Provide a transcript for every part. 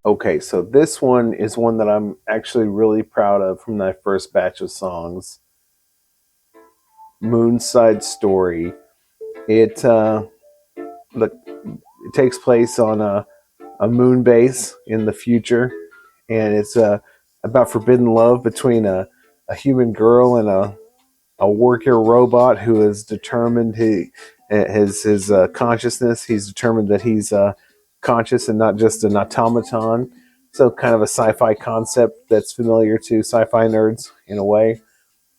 Okay, so this one is one that I'm actually really proud of from my first batch of songs. "Moonside Story." It look, it takes place on a moon base in the future, and it's about forbidden love between a human girl and a worker robot who is determined his consciousness. He's determined that he's conscious and not just an automaton. So kind of a sci-fi concept that's familiar to sci-fi nerds in a way.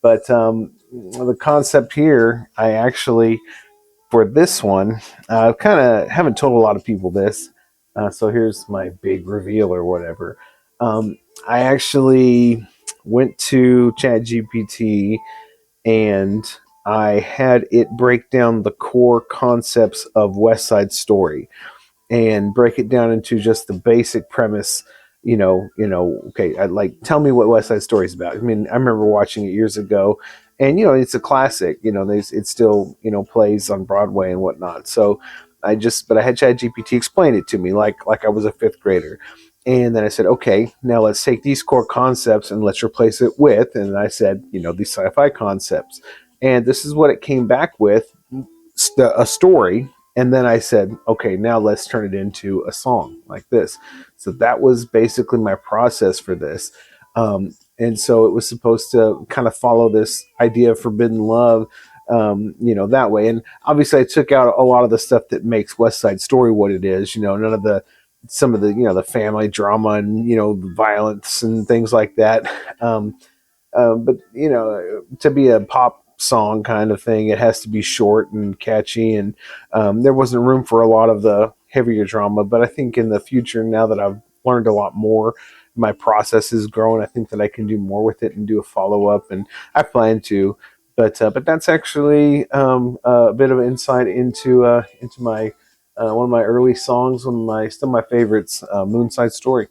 But the concept here, I actually for this one, I kind of haven't told a lot of people this. So here's my big reveal or whatever. I actually went to ChatGPT and I had it break down the core concepts of West Side Story and break it down into just the basic premise. Okay, I like tell me what West Side Story is about. I mean, I remember watching it years ago, and it's a classic. It still plays on Broadway and whatnot. So but I had ChatGPT explain it to me like I was a fifth grader. And then I said, okay, now let's take these core concepts and let's replace it with, and I said, these sci-fi concepts. And this is what it came back with, a story. And then I said, okay, now let's turn it into a song like this. So that was basically my process for this. And so it was supposed to kind of follow this idea of forbidden love, that way. And obviously I took out a lot of the stuff that makes West Side Story what it is, none of some of the family drama and the violence and things like that. But to be a pop song kind of thing, it has to be short and catchy, and there wasn't room for a lot of the heavier drama. But I think in the future, now that I've learned a lot more, my process is growing. I think that I can do more with it and do a follow up, and I plan to. But that's actually a bit of insight into my one of my early songs, one of my still my favorites, "Moonside Story."